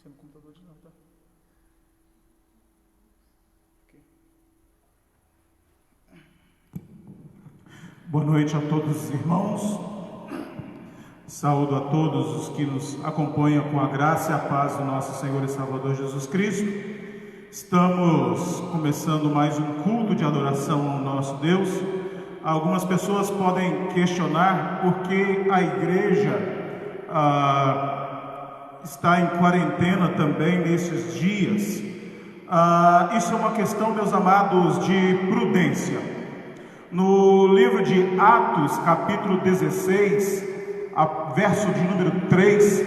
ser no computador de não, tá? Boa noite a todos os irmãos. Saúdo a todos os que nos acompanham com a graça e a paz do nosso Senhor e Salvador Jesus Cristo. Estamos começando mais um culto de adoração ao nosso Deus. Algumas pessoas podem questionar por que a igreja está em quarentena também nesses dias. Isso é uma questão, meus amados, de prudência. No livro de Atos, capítulo 16, verso de número 3,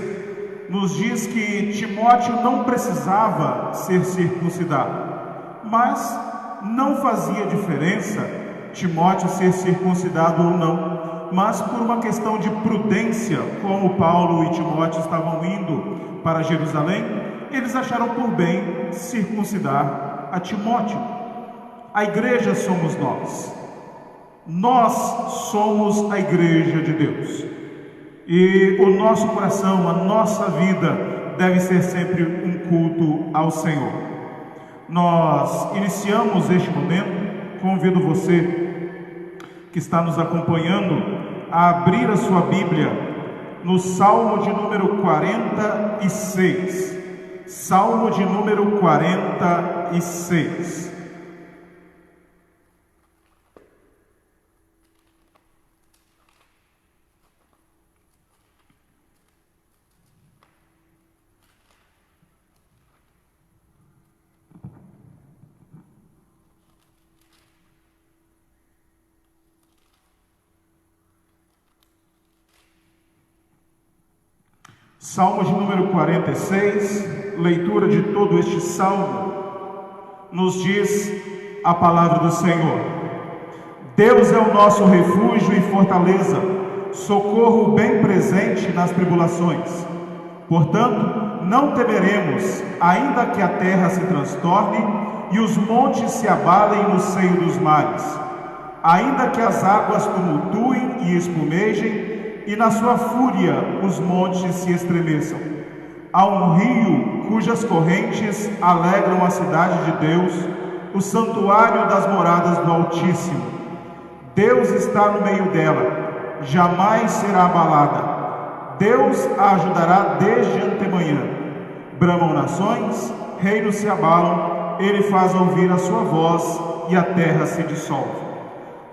nos diz que Timóteo não precisava ser circuncidado, mas não fazia diferença Timóteo ser circuncidado ou não, mas por uma questão de prudência, como Paulo e Timóteo estavam indo para Jerusalém, eles acharam por bem circuncidar a Timóteo. A igreja somos nós somos a igreja de Deus, e o nosso coração, a nossa vida deve ser sempre um culto ao Senhor. Nós iniciamos este momento, convido você que está nos acompanhando a abrir a sua Bíblia no Salmo de número 46, Salmo de número 46. Salmo de número 46, leitura de todo este salmo, nos diz a palavra do Senhor: Deus é o nosso refúgio e fortaleza, socorro bem presente nas tribulações. Portanto, não temeremos, ainda que a terra se transtorne e os montes se abalem no seio dos mares, ainda que as águas tumultuem e espumejem, e na sua fúria os montes se estremeçam. Há um rio cujas correntes alegram a cidade de Deus, o santuário das moradas do Altíssimo. Deus está no meio dela, jamais será abalada. Deus a ajudará desde antemanhã. Bramam nações, reinos se abalam, ele faz ouvir a sua voz e a terra se dissolve.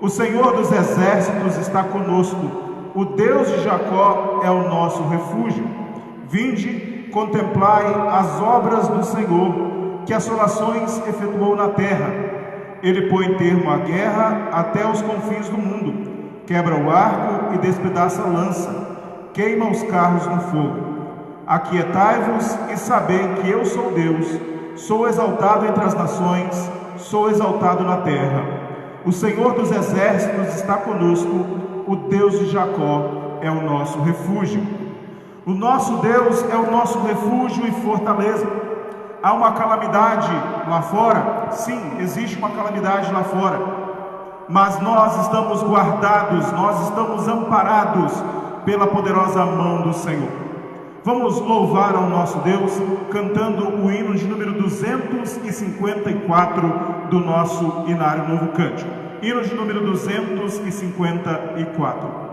O Senhor dos exércitos está conosco, o Deus de Jacó é o nosso refúgio. Vinde, contemplai as obras do Senhor, que assolações efetuou na terra. Ele põe termo à guerra até os confins do mundo, quebra o arco e despedaça a lança, queima os carros no fogo. Aquietai-vos e sabei que eu sou Deus, sou exaltado entre as nações, sou exaltado na terra. O Senhor dos exércitos está conosco, o Deus de Jacó é o nosso refúgio. O nosso Deus é o nosso refúgio e fortaleza. Há uma calamidade lá fora? Sim, existe uma calamidade lá fora, mas nós estamos guardados, nós estamos amparados pela poderosa mão do Senhor. Vamos louvar ao nosso Deus cantando o hino de número 254 do nosso Inário Novo Cântico. Hino de número 254.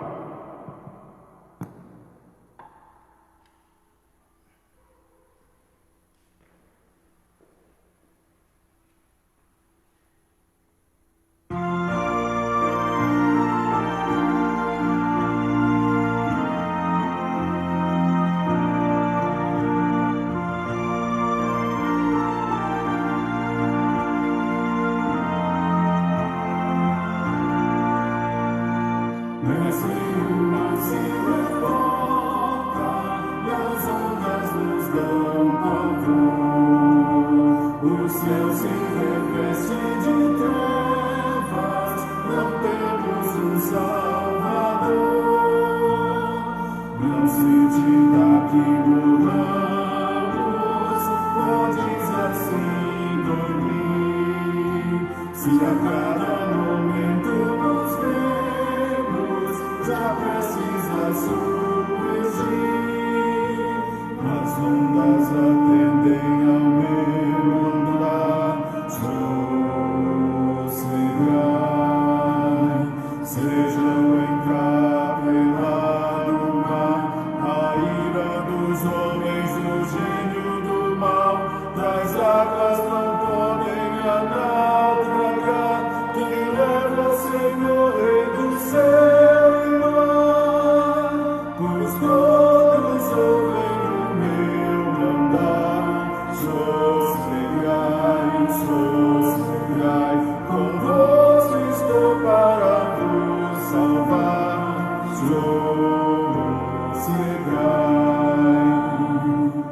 Se a cada momento nos vemos, já precisa surgir as ondas da terra.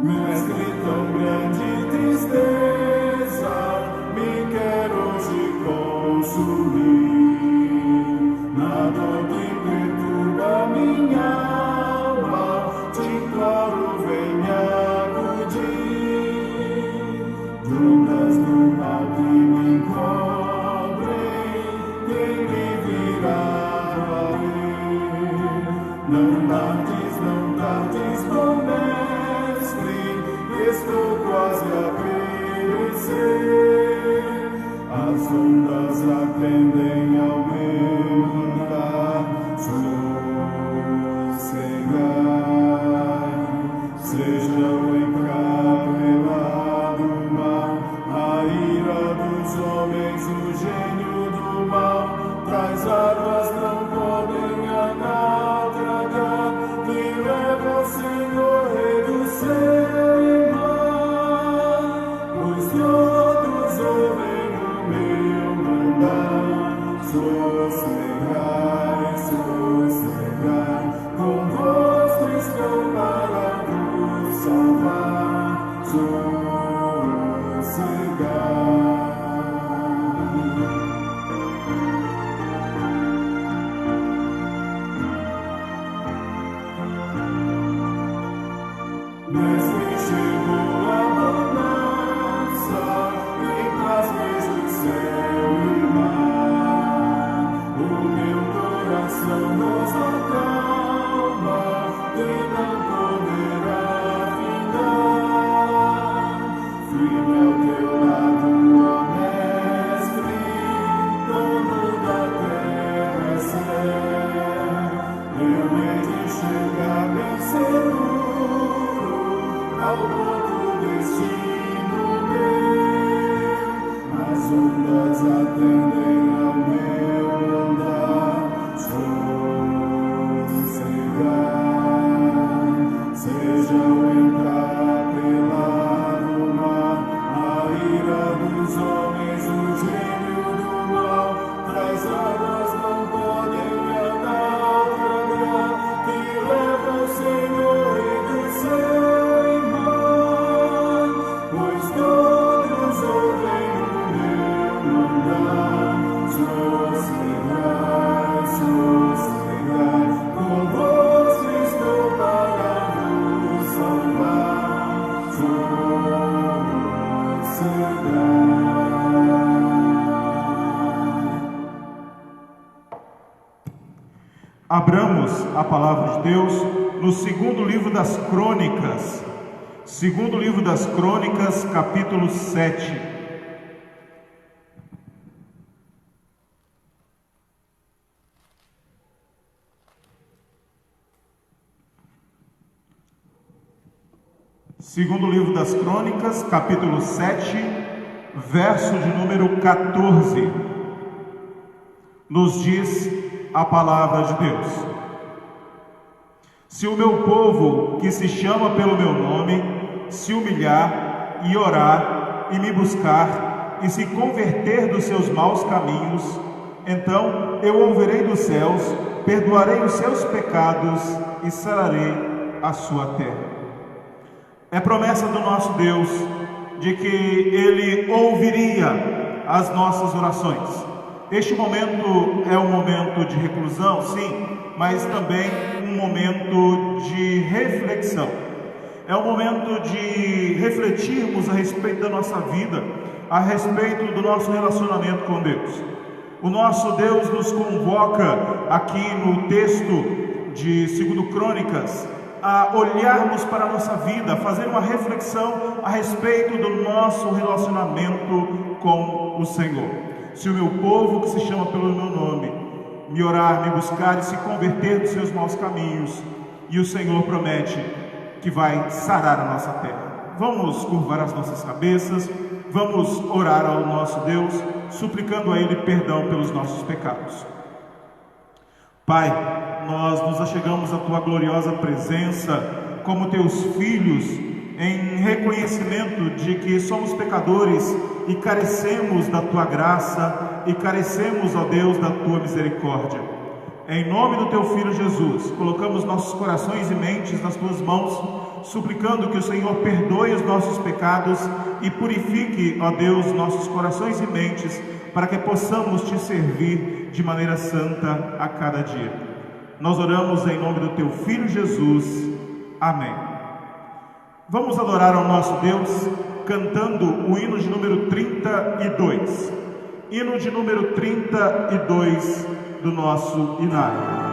Mestre, tão grande tristeza me quer hoje consumir. Na dor que perturba minha alma, te imploro, venha acudir. Ondas do mal que me encobrem, quem me virá valer? Não tardes, bom mestre, estou quase a perecer. As ondas atendem ao meu andar, sossegai. Seja o encarmelado mar, a ira dos homens, o gênio do mal, traz águas não podem naufragar, que leva o Senhor, Rei do céu e mar, pois todos ouvem o meu mandar. Sossegai, sossegai, convosco estou para vos salvar. Sossegai. Mestre, chegou a bonança, em paz vejo o céu e o mar. O meu coração nos acalma e não poderá findar. Firme ao teu lado, ó Mestre, dono da terra e céu. Eu hei de chegar bem seguro ao ponto destino meu. As ondas atendem ao meu andar. Sossegai. Seja o encapelado mar, a ira dos homens, o gênio do mal, traz águas não podem naufragar, que leva o Senhor, Rei do céu e mar, pois todos ouvem o meu mandar. Sossegai, sossegai, convosco estou para vos salvar. Sossegai. Abramos a palavra de Deus no segundo livro das Crônicas. Segundo livro das Crônicas, capítulo 7. Segundo livro das Crônicas, capítulo 7, verso de número 14. Nos diz a palavra de Deus: se o meu povo, que se chama pelo meu nome, se humilhar e orar e me buscar e se converter dos seus maus caminhos, então eu ouvirei dos céus, perdoarei os seus pecados e sararei a sua terra. É promessa do nosso Deus de que Ele ouviria as nossas orações. Este momento é um momento de reclusão, sim, mas também um momento de reflexão. É um momento de refletirmos a respeito da nossa vida, a respeito do nosso relacionamento com Deus. O nosso Deus nos convoca aqui no texto de 2 Crônicas a olharmos para a nossa vida, a fazer uma reflexão a respeito do nosso relacionamento com o Senhor. Se o meu povo, que se chama pelo meu nome, me orar, me buscar e se converter dos seus maus caminhos, e o Senhor promete que vai sarar a nossa terra. Vamos curvar as nossas cabeças, vamos orar ao nosso Deus, suplicando a Ele perdão pelos nossos pecados. Pai, nós nos achegamos à Tua gloriosa presença como Teus filhos, em reconhecimento de que somos pecadores e carecemos da Tua graça e carecemos, ó Deus, da Tua misericórdia. Em nome do Teu Filho Jesus, colocamos nossos corações e mentes nas Tuas mãos, suplicando que o Senhor perdoe os nossos pecados e purifique, ó Deus, nossos corações e mentes, para que possamos te servir de maneira santa a cada dia. Nós oramos em nome do teu Filho Jesus. Amém. Vamos adorar ao nosso Deus cantando o hino de número 32. Hino de número 32 do nosso inário.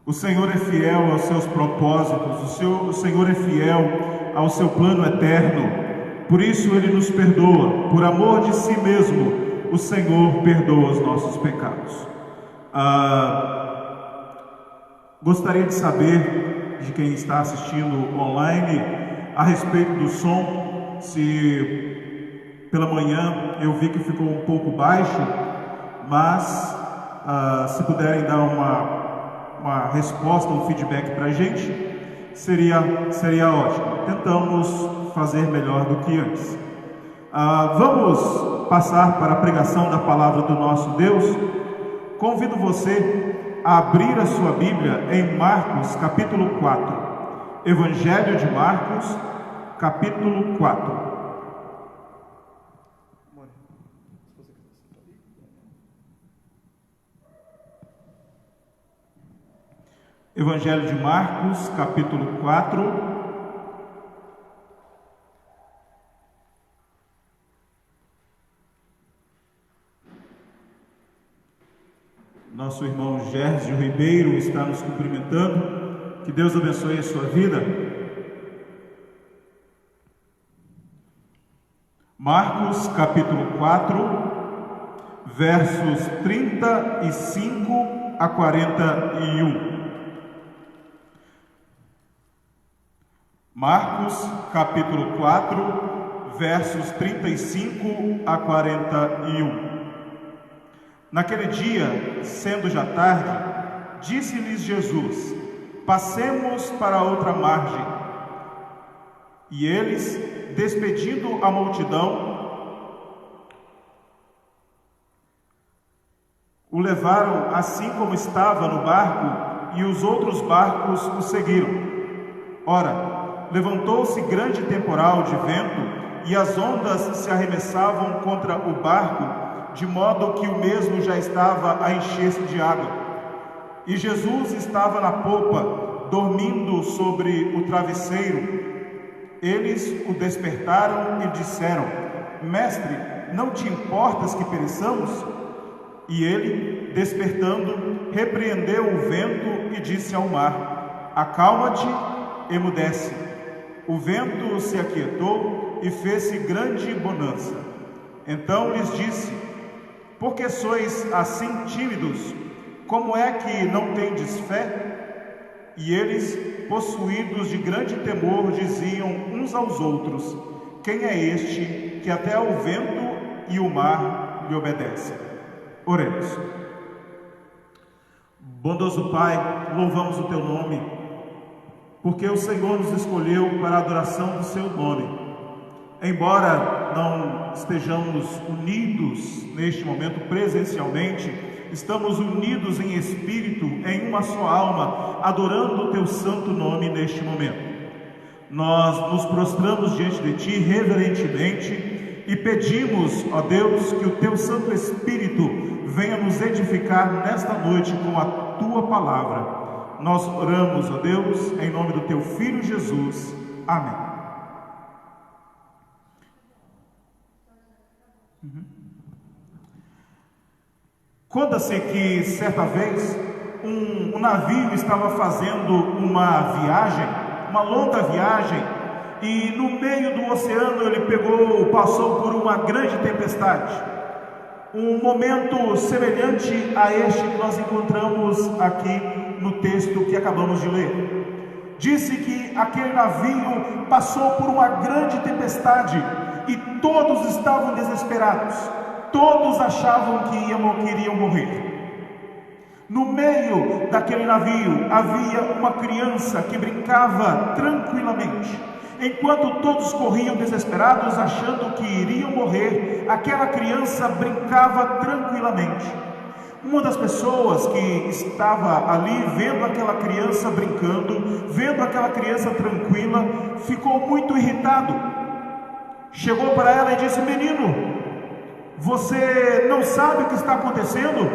O Senhor é fiel aos seus propósitos, o Senhor é fiel ao seu plano eterno. Por isso Ele nos perdoa, por amor de si mesmo, o Senhor perdoa os nossos pecados. Gostaria de saber de quem está assistindo online a respeito do som, se pela manhã eu vi que ficou um pouco baixo, mas se puderem dar uma resposta, um feedback para a gente, seria ótimo. Tentamos fazer melhor do que antes. Vamos passar para a pregação da palavra do nosso Deus. Convido você a abrir a sua Bíblia em Marcos capítulo 4. Evangelho de Marcos capítulo 4. Evangelho de Marcos, capítulo 4. Nosso irmão Gérgio Ribeiro está nos cumprimentando. Que Deus abençoe a sua vida. Marcos, capítulo 4, versos 35 a 41. Marcos, capítulo 4, versos 35 a 41. Naquele dia, sendo já tarde, disse-lhes Jesus: passemos para outra margem. E eles, despedindo a multidão, o levaram assim como estava no barco, e os outros barcos o seguiram. Ora, levantou-se grande temporal de vento, e as ondas se arremessavam contra o barco, de modo que o mesmo já estava a encher-se de água. E Jesus estava na popa, dormindo sobre o travesseiro. Eles o despertaram e disseram: Mestre, não te importas que pereçamos? E ele, despertando, repreendeu o vento e disse ao mar: acalma-te, emudece. O vento se aquietou e fez-se grande bonança. Então lhes disse: por que sois assim tímidos? Como é que não tendes fé? E eles, possuídos de grande temor, diziam uns aos outros: quem é este que até o vento e o mar lhe obedecem? Oremos. Bondoso Pai, louvamos o Teu nome, porque o Senhor nos escolheu para a adoração do Seu nome. Embora não estejamos unidos neste momento presencialmente, estamos unidos em espírito, em uma só alma, adorando o Teu santo nome neste momento. Nós nos prostramos diante de Ti reverentemente e pedimos, ó Deus, que o Teu Santo Espírito venha nos edificar nesta noite com a Tua palavra. Nós oramos, ó Deus, em nome do Teu Filho Jesus. Amém. Conta-se que certa vez um navio estava fazendo uma viagem, uma longa viagem, e no meio do oceano ele passou por uma grande tempestade. Um momento semelhante a este que nós encontramos aqui no texto que acabamos de ler. Disse que aquele navio passou por uma grande tempestade e todos estavam desesperados. Todos achavam que iriam morrer. No meio daquele navio havia uma criança que brincava tranquilamente. Enquanto todos corriam desesperados, achando que iriam morrer, aquela criança brincava tranquilamente. Uma das pessoas que estava ali vendo aquela criança brincando, vendo aquela criança tranquila, ficou muito irritado. Chegou para ela e disse: menino, você não sabe o que está acontecendo?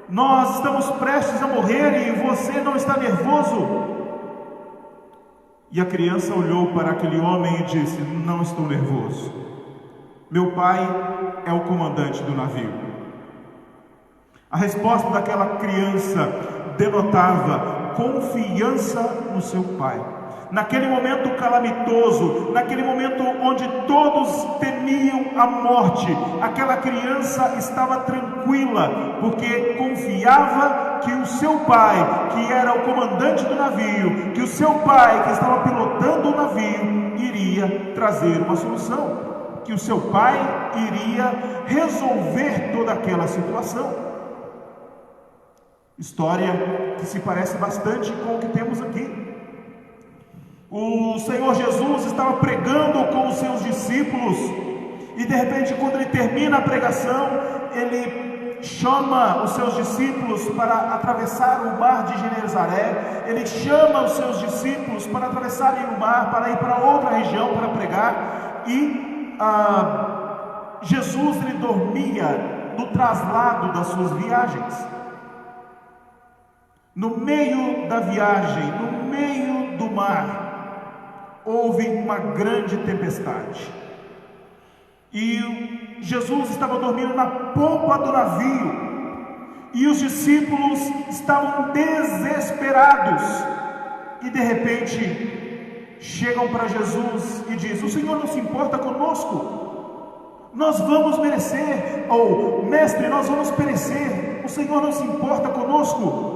Nós estamos prestes a morrer e você não está nervoso? E a criança olhou para aquele homem e disse: não estou nervoso. Meu pai é o comandante do navio. A resposta daquela criança denotava confiança no seu pai. Naquele momento calamitoso, naquele momento onde todos temiam a morte, aquela criança estava tranquila, porque confiava que o seu pai, que era o comandante do navio, que o seu pai, que estava pilotando o navio, iria trazer uma solução, que o seu pai iria resolver toda aquela situação. História que se parece bastante com o que temos aqui. O Senhor Jesus estava pregando com os seus discípulos e de repente, quando ele termina a pregação, ele chama os seus discípulos para atravessar o mar de Genezaré. Ele chama os seus discípulos para atravessarem o mar, para ir para outra região para pregar. E Jesus, ele dormia no traslado das suas viagens. No meio da viagem, no meio do mar, houve uma grande tempestade. E Jesus estava dormindo na polpa do navio. E os discípulos estavam desesperados. E de repente chegam para Jesus e dizem: o Senhor não se importa conosco? Nós vamos perecer. Ou, mestre, nós vamos perecer. O Senhor não se importa conosco?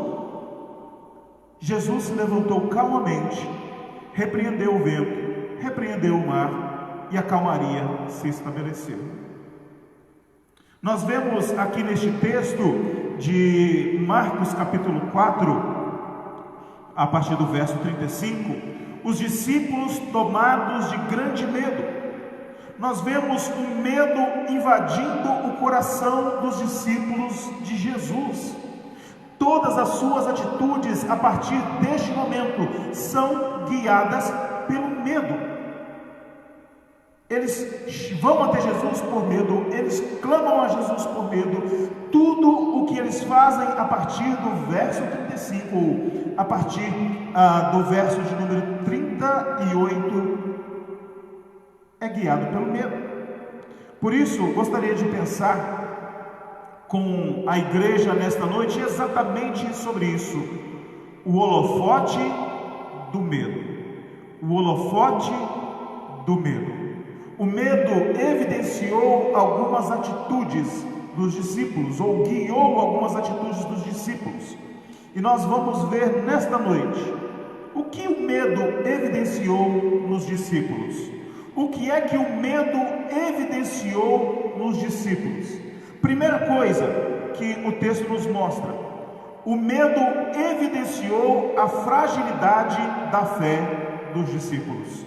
Jesus se levantou calmamente, repreendeu o vento, repreendeu o mar, e a calmaria se estabeleceu. Nós vemos aqui neste texto de Marcos capítulo 4, a partir do verso 35, os discípulos tomados de grande medo. Nós vemos um medo invadindo o coração dos discípulos de Jesus. Todas as suas atitudes a partir deste momento são guiadas pelo medo. Eles vão até Jesus por medo, eles clamam a Jesus por medo. Tudo o que eles fazem a partir do verso 35, ou a partir do verso de número 38, é guiado pelo medo. Por isso, gostaria de pensar com a igreja nesta noite exatamente sobre isso: o holofote do medo. O holofote do medo. O medo evidenciou algumas atitudes dos discípulos, ou guiou algumas atitudes dos discípulos. E nós vamos ver nesta noite o que o medo evidenciou nos discípulos. O que é que o medo evidenciou nos discípulos? Primeira coisa que o texto nos mostra: o medo evidenciou a fragilidade da fé dos discípulos.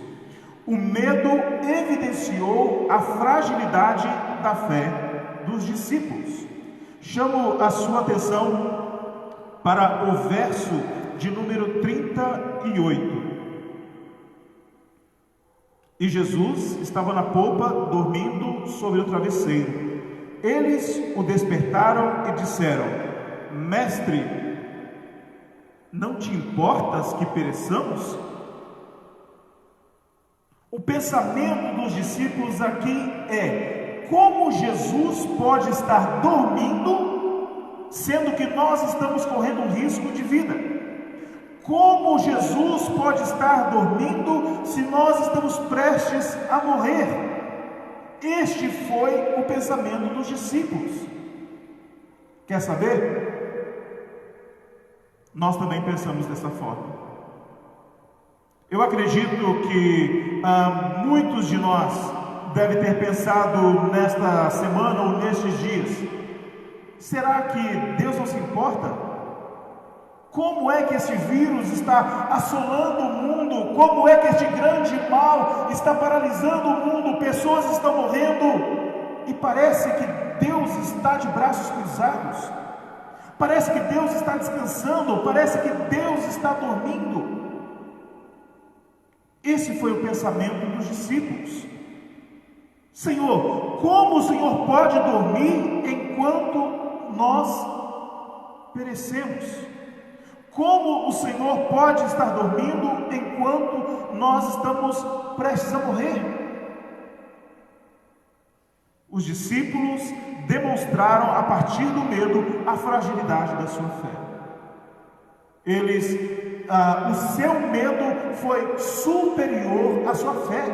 O medo evidenciou a fragilidade da fé dos discípulos. Chamo a sua atenção para o verso de número 38. E Jesus estava na polpa, dormindo sobre o travesseiro. Eles o despertaram e disseram: Mestre, não te importas que pereçamos? O pensamento dos discípulos aqui é: como Jesus pode estar dormindo, sendo que nós estamos correndo um risco de vida? Como Jesus pode estar dormindo se nós estamos prestes a morrer? Este foi o pensamento dos discípulos. Quer saber? Nós também pensamos dessa forma. Eu acredito que muitos de nós devem ter pensado nesta semana ou nestes dias: será que Deus não se importa? Como é que esse vírus está assolando o mundo? Como é que este grande mal está paralisando o mundo? Pessoas estão morrendo e parece que Deus está de braços cruzados. Parece que Deus está descansando, parece que Deus está dormindo. Esse foi o pensamento dos discípulos. Senhor, como o Senhor pode dormir enquanto nós perecemos? Como o Senhor pode estar dormindo enquanto nós estamos prestes a morrer? Os discípulos demonstraram a partir do medo a fragilidade da sua fé. O seu medo foi superior à sua fé.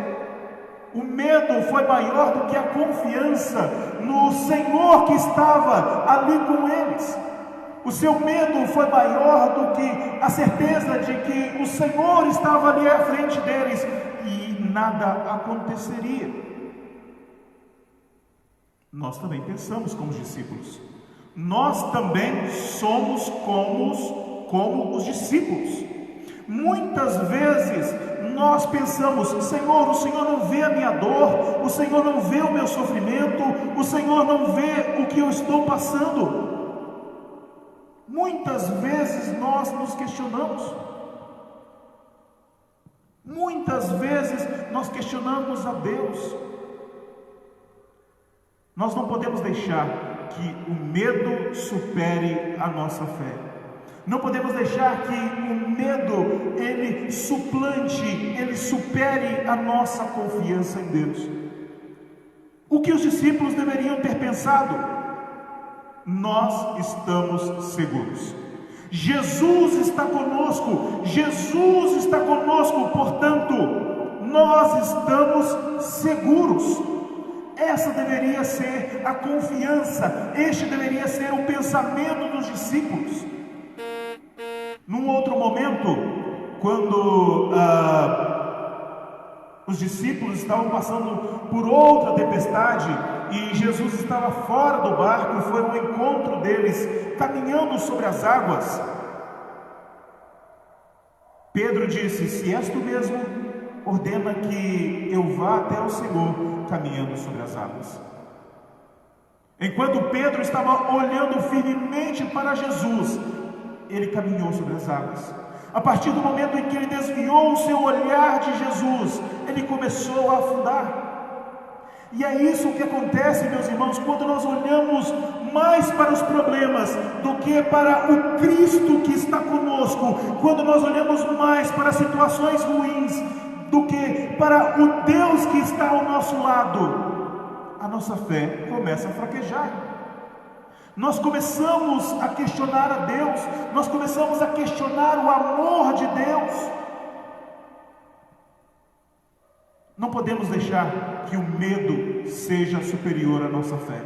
O medo foi maior do que a confiança no Senhor que estava ali com eles. O seu medo foi maior do que a certeza de que o Senhor estava ali à frente deles e nada aconteceria. Nós também pensamos como os discípulos. Nós também somos como os discípulos. Muitas vezes nós pensamos: Senhor, o Senhor não vê a minha dor, o Senhor não vê o meu sofrimento, o Senhor não vê o que eu estou passando. Muitas vezes nós nos questionamos. Muitas vezes nós questionamos a Deus. Nós não podemos deixar que o medo supere a nossa fé. Não podemos deixar que o medo, ele suplante, ele supere a nossa confiança em Deus. O que os discípulos deveriam ter pensado? Nós estamos seguros. Jesus está conosco, portanto, nós estamos seguros. Essa deveria ser a confiança, este deveria ser o pensamento dos discípulos. Num outro momento, quando os discípulos estavam passando por outra tempestade e Jesus estava fora do barco e foi ao encontro deles, caminhando sobre as águas, Pedro disse: se és tu mesmo, ordena que eu vá até o Senhor caminhando sobre as águas. Enquanto Pedro estava olhando firmemente para Jesus, ele caminhou sobre as águas. A partir do momento em que ele desviou o seu olhar de Jesus, ele começou a afundar. E é isso que acontece, meus irmãos, quando nós olhamos mais para os problemas do que para o Cristo que está conosco, quando nós olhamos mais para situações ruins do que para o Deus que está ao nosso lado, a nossa fé começa a fraquejar. Nós começamos a questionar a Deus, nós começamos a questionar o amor de Deus. Não podemos deixar que o medo seja superior à nossa fé.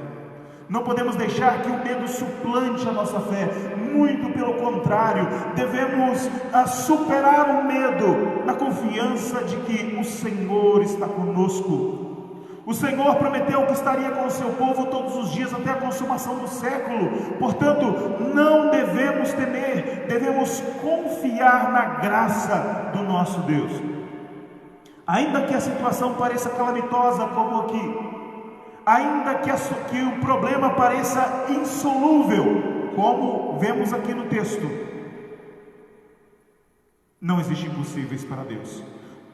Não podemos deixar que o medo suplante a nossa fé. Muito pelo contrário, devemos superar o medo na confiança de que o Senhor está conosco. O Senhor prometeu que estaria com o seu povo todos os dias até a consumação do século. Portanto, não devemos temer, devemos confiar na graça do nosso Deus. Ainda que a situação pareça calamitosa como aqui, ainda que o problema pareça insolúvel, como vemos aqui no texto, não existem impossíveis para Deus.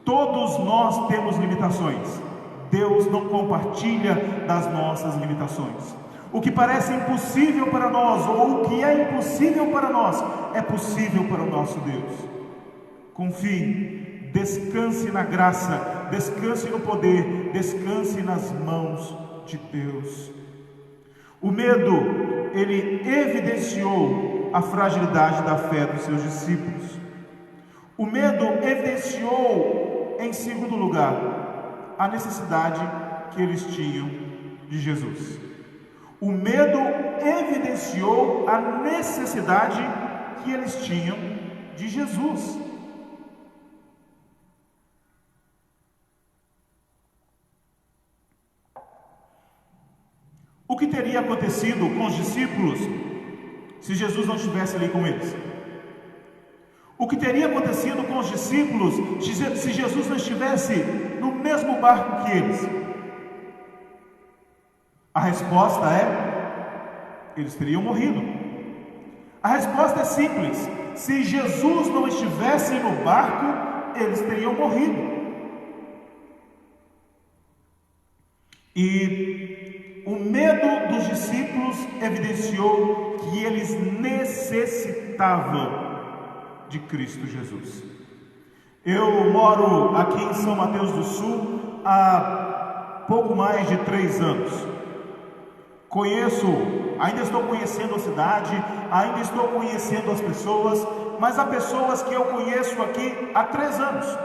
Todos nós temos limitações. Deus não compartilha das nossas limitações. O que parece impossível para nós, ou o que é impossível para nós, é possível para o nosso Deus. Confie, descanse na graça, descanse no poder, descanse nas mãos de Deus. O medo, ele evidenciou a fragilidade da fé dos seus discípulos. O medo evidenciou, em segundo lugar, a necessidade que eles tinham de Jesus. O medo evidenciou a necessidade que eles tinham de Jesus. O que teria acontecido com os discípulos se Jesus não estivesse ali com eles? O que teria acontecido com os discípulos se Jesus não estivesse no mesmo barco que eles? A resposta é: eles teriam morrido. A resposta é simples: se Jesus não estivesse no barco, eles teriam morrido. E o medo dos discípulos evidenciou que eles necessitavam de Cristo Jesus. Eu moro aqui em São Mateus do Sul há pouco mais de 3 anos. Ainda estou conhecendo a cidade, ainda estou conhecendo as pessoas, mas há pessoas que eu conheço aqui há 3 anos.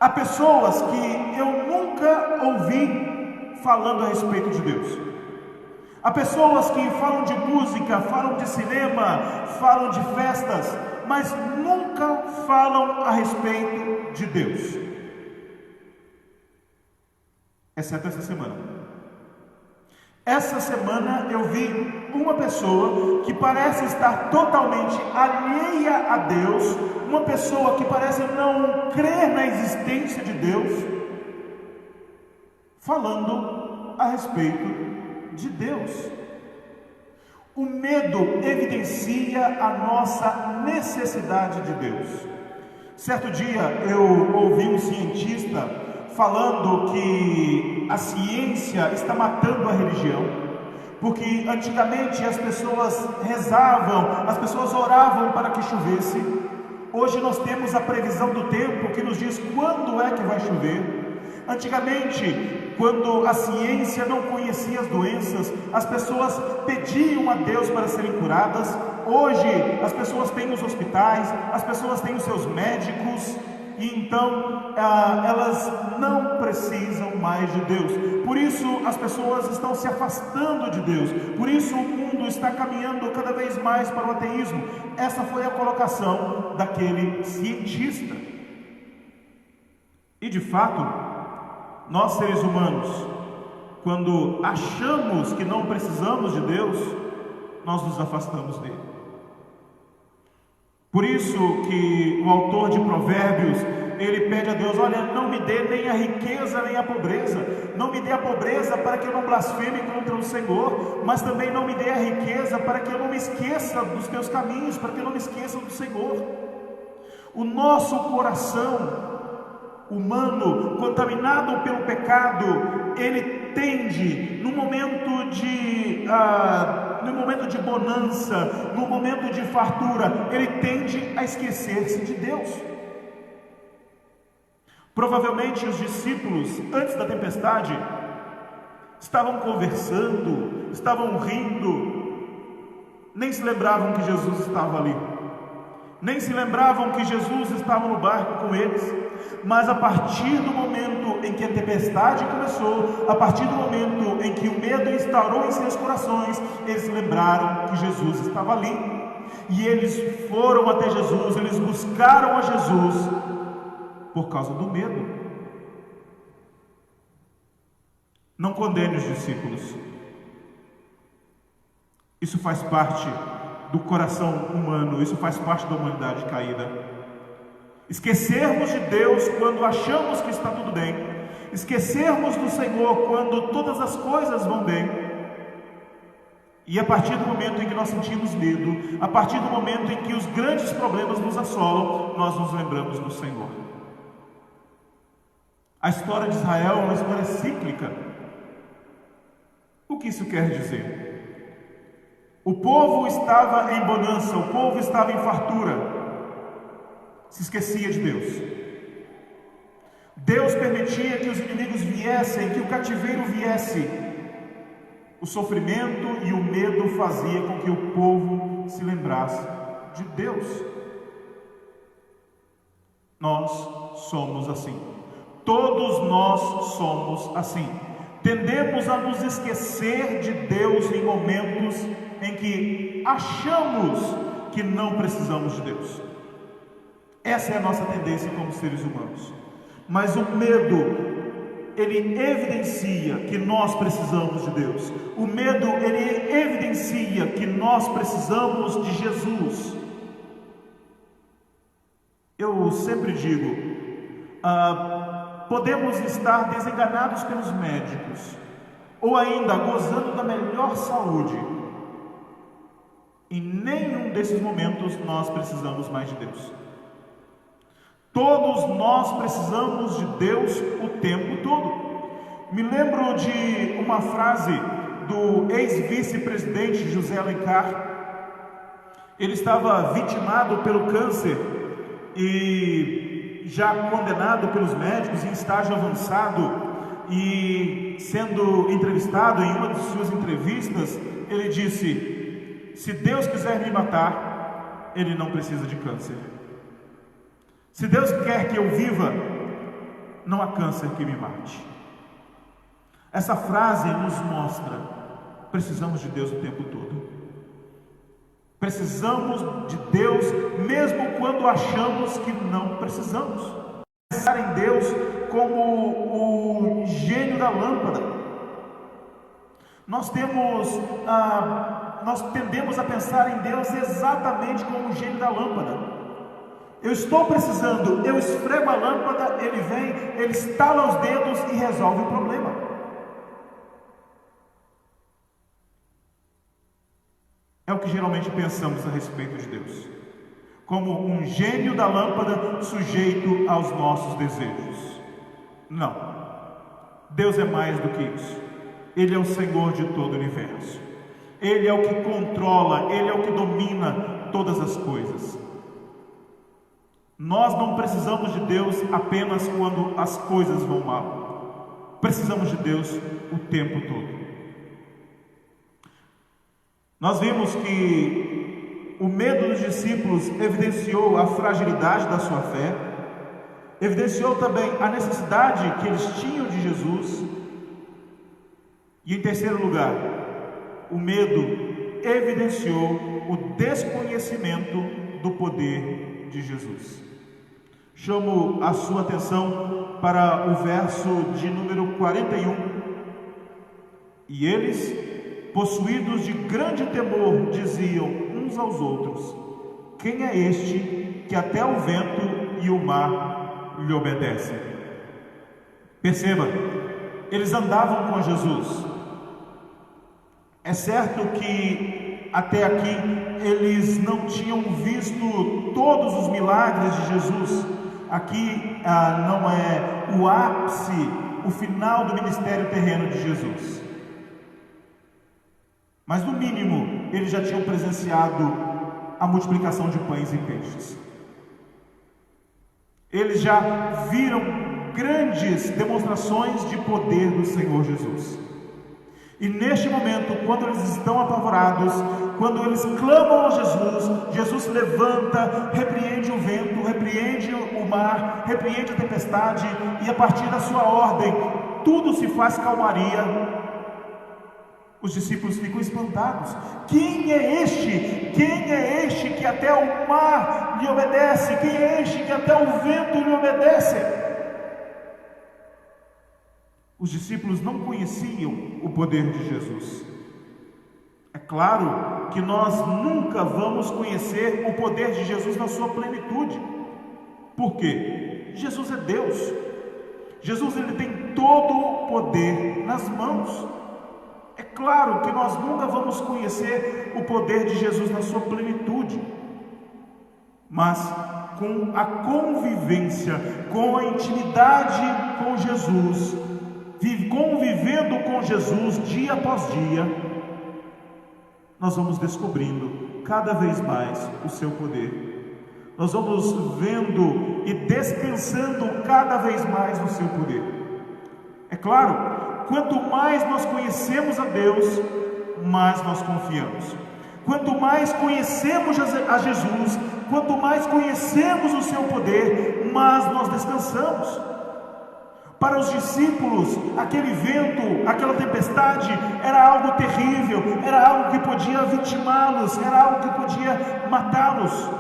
Há pessoas que eu nunca ouvi falando a respeito de Deus. Há pessoas que falam de música, falam de cinema, falam de festas, mas nunca falam a respeito de Deus. Exceto essa semana. Essa semana eu vi uma pessoa que parece estar totalmente alheia a Deus, uma pessoa que parece não crer na existência de Deus, falando a respeito de Deus. O medo evidencia a nossa necessidade de Deus. Certo dia eu ouvi um cientista falando que a ciência está matando a religião, porque antigamente as pessoas rezavam, as pessoas oravam para que chovesse. Hoje nós temos a previsão do tempo que nos diz quando é que vai chover. Antigamente, quando a ciência não conhecia as doenças, as pessoas pediam a Deus para serem curadas. Hoje as pessoas têm os hospitais, as pessoas têm os seus médicos, e então elas não precisam mais de Deus. Por isso as pessoas estão se afastando de Deus. Por isso o mundo está caminhando cada vez mais para o ateísmo. Essa foi a colocação daquele cientista. E de fato, nós seres humanos, quando achamos que não precisamos de Deus, nós nos afastamos dele. Por isso que o autor de Provérbios, ele pede a Deus: olha, não me dê nem a riqueza nem a pobreza, não me dê a pobreza para que eu não blasfeme contra o Senhor, mas também não me dê a riqueza para que eu não me esqueça dos teus caminhos, para que eu não me esqueça do Senhor. O nosso coração humano, contaminado pelo pecado, ele tende, no momento de bonança, no momento de fartura, ele tende a esquecer-se de Deus. Provavelmente os discípulos, antes da tempestade, estavam conversando, estavam rindo, nem se lembravam que Jesus estava ali, nem se lembravam que Jesus estava no barco com eles. Mas a partir do momento em que a tempestade começou, a partir do momento em que o medo instaurou em seus corações, eles lembraram que Jesus estava ali, e eles foram até Jesus, eles buscaram a Jesus por causa do medo. Não condene os discípulos. Isso faz parte do coração humano, isso faz parte da humanidade caída. Esquecermos de Deus quando achamos que está tudo bem, esquecermos do Senhor quando todas as coisas vão bem, e a partir do momento em que nós sentimos medo, a partir do momento em que os grandes problemas nos assolam, nós nos lembramos do Senhor. A história de Israel é uma história cíclica. O que isso quer dizer? O povo estava em bonança, o povo estava em fartura, se esquecia de Deus. Deus permitia que os inimigos viessem, que o cativeiro viesse. O sofrimento e o medo fazia com que o povo se lembrasse de Deus. Nós somos assim. Todos nós somos assim. Tendemos a nos esquecer de Deus em momentos em que achamos que não precisamos de Deus. Essa é a nossa tendência como seres humanos. Mas o medo, ele evidencia que nós precisamos de Deus. O medo, ele evidencia que nós precisamos de Jesus. Eu sempre digo, podemos estar desenganados pelos médicos, ou ainda gozando da melhor saúde. Em nenhum desses momentos nós precisamos mais de Deus. Todos nós precisamos de Deus o tempo todo. Me lembro de uma frase do ex-vice-presidente José Alencar. Ele estava vitimado pelo câncer e já condenado pelos médicos em estágio avançado, e sendo entrevistado em uma de suas entrevistas, ele disse: se Deus quiser me matar, Ele não precisa de câncer. Se Deus quer que eu viva, não há câncer que me mate. Essa frase nos mostra: precisamos de Deus o tempo todo. Precisamos de Deus mesmo quando achamos que não precisamos. Pensar em Deus como o gênio da lâmpada. Nós tendemos a pensar em Deus exatamente como o gênio da lâmpada. Eu estou precisando, eu esfrego a lâmpada, ele vem, ele estala os dedos e resolve o problema. É o que geralmente pensamos a respeito de Deus, como um gênio da lâmpada sujeito aos nossos desejos. Não, Deus é mais do que isso. Ele é o Senhor de todo o universo. Ele é o que controla, Ele é o que domina todas as coisas. Nós não precisamos de Deus apenas quando as coisas vão mal. Precisamos de Deus o tempo todo. Nós vimos que o medo dos discípulos evidenciou a fragilidade da sua fé, evidenciou também a necessidade que eles tinham de Jesus. E em terceiro lugar, o medo evidenciou o desconhecimento do poder de Jesus. Chamo a sua atenção para o verso de número 41. E eles, possuídos de grande temor, diziam uns aos outros: quem é este que até o vento e o mar lhe obedecem? Perceba, eles andavam com Jesus. É certo que até aqui eles não tinham visto todos os milagres de Jesus. Aqui não é o ápice, o final do ministério terreno de Jesus. Mas no mínimo, eles já tinham presenciado a multiplicação de pães e peixes. Eles já viram grandes demonstrações de poder do Senhor Jesus. E neste momento, quando eles estão apavorados, quando eles clamam a Jesus, Jesus se levanta, repreende o vento, repreende o mar, repreende a tempestade, e a partir da sua ordem, tudo se faz calmaria. Os discípulos ficam espantados. Quem é este? Quem é este que até o mar lhe obedece? Quem é este que até o vento lhe obedece? Os discípulos não conheciam o poder de Jesus. É claro que nós nunca vamos conhecer o poder de Jesus na sua plenitude. Por quê? Jesus é Deus. Jesus, ele tem todo o poder nas mãos. É claro que nós nunca vamos conhecer o poder de Jesus na sua plenitude, mas com a convivência, com a intimidade com Jesus, convivendo com Jesus dia após dia, nós vamos descobrindo cada vez mais o seu poder. Nós vamos vendo e descansando cada vez mais no seu poder. É claro, quanto mais nós conhecemos a Deus, mais nós confiamos. Quanto mais conhecemos a Jesus, quanto mais conhecemos o seu poder, mais nós descansamos. Para os discípulos, aquele vento, aquela tempestade era algo terrível, era algo que podia vitimá-los, era algo que podia matá-los,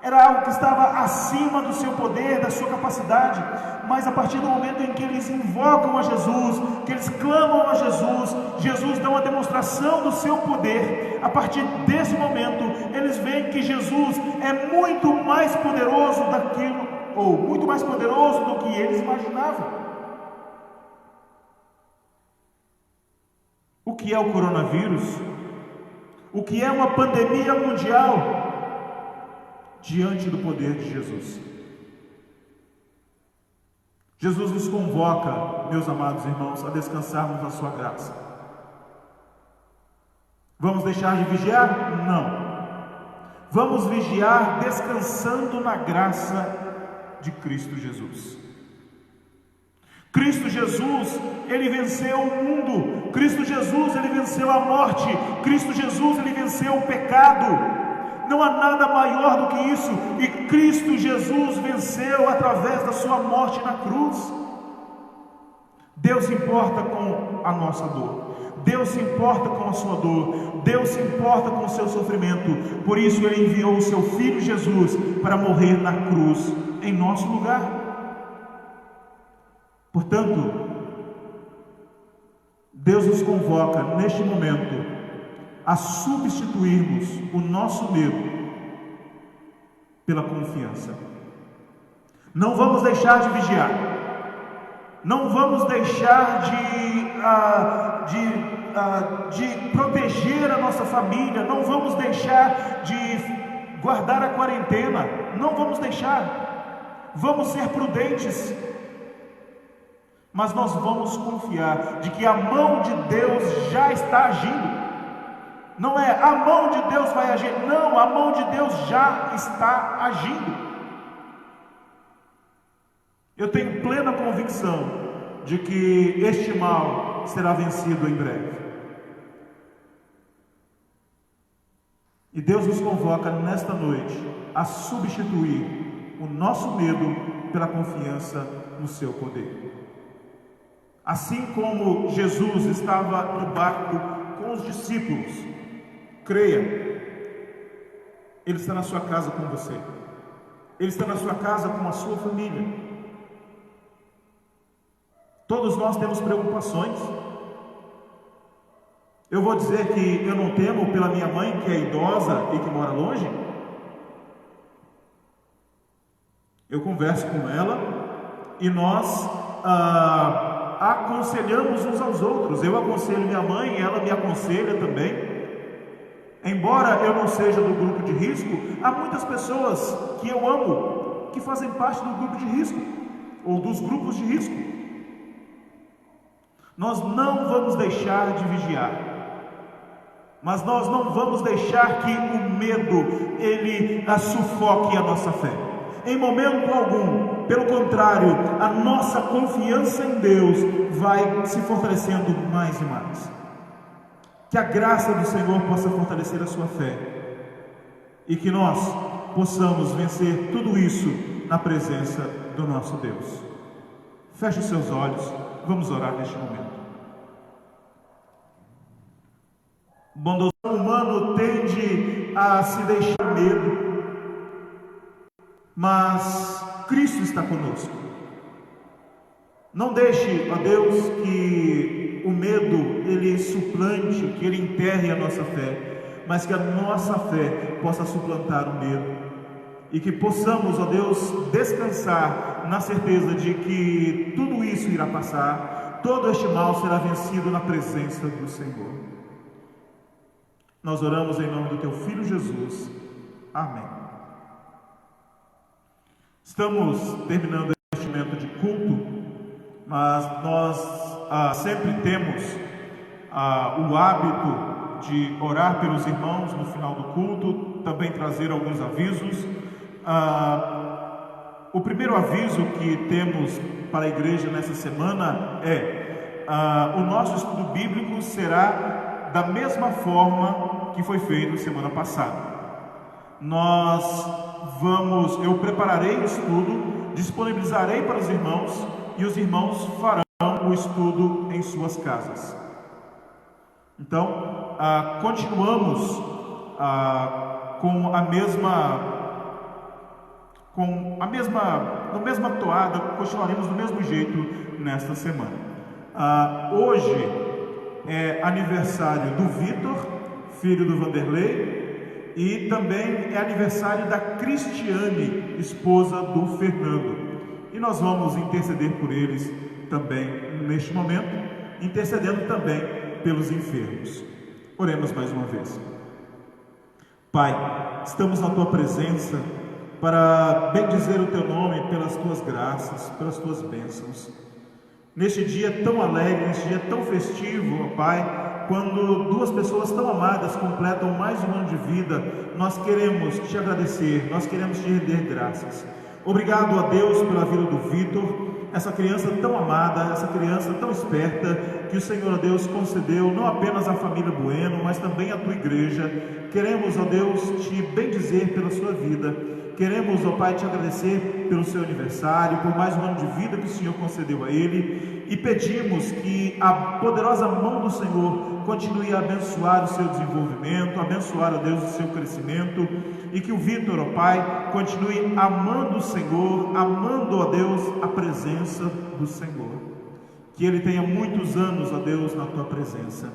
era algo que estava acima do seu poder, da sua capacidade. Mas a partir do momento em que eles invocam a Jesus, que eles clamam a Jesus, Jesus dá uma demonstração do seu poder. A partir desse momento, eles veem que Jesus é muito mais poderoso muito mais poderoso do que eles imaginavam. O que é o coronavírus? O que é uma pandemia mundial diante do poder de Jesus? Jesus nos convoca, meus amados irmãos, a descansarmos na sua graça. Vamos deixar de vigiar? Não. Vamos vigiar descansando na graça de Cristo Jesus. Cristo Jesus, ele venceu o mundo. Cristo Jesus, ele venceu a morte. Cristo Jesus, ele venceu o pecado. Não há nada maior do que isso. E Cristo Jesus venceu através da sua morte na cruz. Deus se importa com a nossa dor. Deus se importa com a sua dor. Deus se importa com o seu sofrimento. Por isso ele enviou o seu Filho Jesus para morrer na cruz em nosso lugar. Portanto, Deus nos convoca neste momento a substituirmos o nosso medo pela confiança. Não vamos deixar de vigiar. Não vamos deixar de proteger a nossa família. Não vamos deixar de guardar a quarentena. Não vamos deixar. Vamos ser prudentes. Mas nós vamos confiar de que a mão de Deus já está agindo. Não é a mão de Deus vai agir, não, a mão de Deus já está agindo. Eu tenho plena convicção de que este mal será vencido em breve. E Deus nos convoca nesta noite a substituir o nosso medo pela confiança no seu poder. Assim como Jesus estava no barco com os discípulos, creia, Ele está na sua casa com você, Ele está na sua casa com a sua família. Todos nós temos preocupações. Eu vou dizer que eu não temo pela minha mãe, que é idosa e que mora longe? Eu converso com ela e nós aconselhamos uns aos outros. Eu aconselho minha mãe, ela me aconselha também. Embora eu não seja do grupo de risco, há muitas pessoas que eu amo que fazem parte do grupo de risco ou dos grupos de risco. Nós não vamos deixar de vigiar, mas nós não vamos deixar que o medo ele sufoque a nossa fé. Em momento algum, pelo contrário, a nossa confiança em Deus vai se fortalecendo mais e mais. Que a graça do Senhor possa fortalecer a sua fé e que nós possamos vencer tudo isso na presença do nosso Deus. Feche os seus olhos, vamos orar neste momento. O bondoso humano tende a se deixar medo, mas Cristo está conosco. Não deixe, ó Deus, que o medo ele suplante, que ele enterre a nossa fé, mas que a nossa fé possa suplantar o medo e que possamos, ó Deus, descansar na certeza de que tudo isso irá passar, todo este mal será vencido na presença do Senhor. Nós oramos em nome do Teu Filho Jesus. Amém. Estamos terminando este momento de culto, mas nós sempre temos o hábito de orar pelos irmãos no final do culto, também trazer alguns avisos. O primeiro aviso que temos para a igreja nessa semana é o nosso estudo bíblico será da mesma forma que foi feito semana passada. Eu prepararei o estudo, disponibilizarei para os irmãos e os irmãos farão o estudo em suas casas. Então, continuamos com a mesma toada, continuaremos do mesmo jeito nesta semana. Hoje é aniversário do Vitor, filho do Vanderlei, e também é aniversário da Cristiane, esposa do Fernando. E nós vamos interceder por eles também neste momento, intercedendo também pelos enfermos. Oremos mais uma vez. Pai, estamos na Tua presença para bendizer o Teu nome pelas Tuas graças, pelas Tuas bênçãos. Neste dia tão alegre, neste dia tão festivo, ó Pai, quando duas pessoas tão amadas completam mais um ano de vida, nós queremos te agradecer, nós queremos te render graças. Obrigado a Deus pela vida do Vitor, essa criança tão amada, essa criança tão esperta, que o Senhor, ó Deus, concedeu não apenas à família Bueno, mas também à Tua igreja. Queremos, ó Deus, te bendizer pela sua vida. Queremos, ó Pai, te agradecer pelo seu aniversário, por mais um ano de vida que o Senhor concedeu a ele, e pedimos que a poderosa mão do Senhor continue a abençoar o seu desenvolvimento, abençoar, ó Deus, o seu crescimento, e que o Vitor, ó Pai, continue amando o Senhor, amando, ó Deus, a presença do Senhor. Que ele tenha muitos anos, ó Deus, na Tua presença.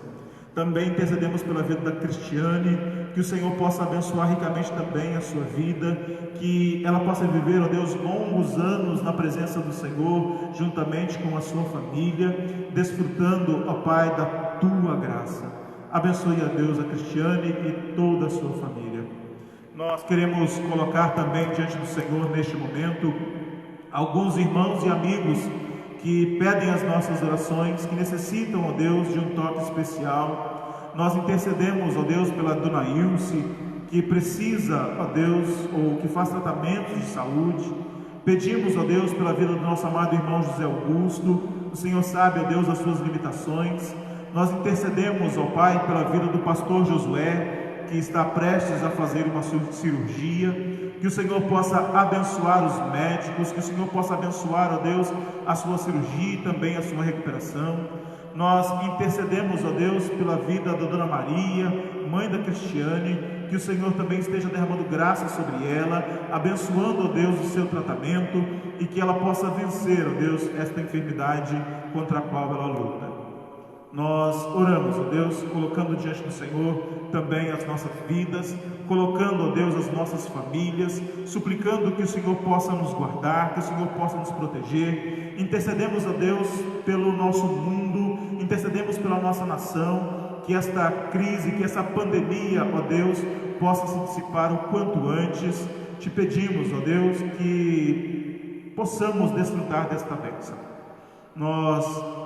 Também intercedemos pela vida da Cristiane, que o Senhor possa abençoar ricamente também a sua vida, que ela possa viver, ó Deus, longos anos na presença do Senhor, juntamente com a sua família, desfrutando, ó Pai, da Tua graça. Abençoe, ó Deus, a Cristiane e toda a sua família. Nós queremos colocar também diante do Senhor neste momento alguns irmãos e amigos que pedem as nossas orações, que necessitam, ó Deus, de um toque especial. Nós intercedemos, ó Deus, pela dona Ilse, que precisa, ó Deus, ou que faz tratamentos de saúde. Pedimos, ó Deus, pela vida do nosso amado irmão José Augusto. O Senhor sabe, ó Deus, as suas limitações. Nós intercedemos, ó Pai, pela vida do pastor Josué, que está prestes a fazer uma cirurgia. Que o Senhor possa abençoar os médicos, que o Senhor possa abençoar, ó Deus, a sua cirurgia e também a sua recuperação. Nós intercedemos, ó Deus, pela vida da Dona Maria, mãe da Cristiane, que o Senhor também esteja derramando graça sobre ela, abençoando, ó Deus, o seu tratamento e que ela possa vencer, ó Deus, esta enfermidade contra a qual ela luta. Nós oramos, ó Deus, colocando diante do Senhor também as nossas vidas, colocando, ó Deus, as nossas famílias, suplicando que o Senhor possa nos guardar, que o Senhor possa nos proteger. Intercedemos, ó Deus, pelo nosso mundo, intercedemos pela nossa nação, que esta crise, que essa pandemia, ó Deus, possa se dissipar o quanto antes. Te pedimos, ó Deus, que possamos desfrutar desta bênção. Nós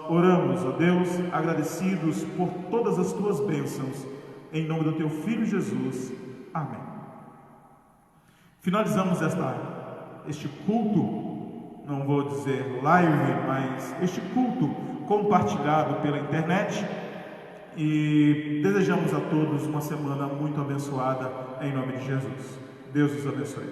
oramos, ó Deus, agradecidos por todas as tuas bênçãos, em nome do teu Filho Jesus. Amém. Finalizamos este culto, não vou dizer live, mas este culto compartilhado pela internet, e desejamos a todos uma semana muito abençoada, em nome de Jesus. Deus os abençoe.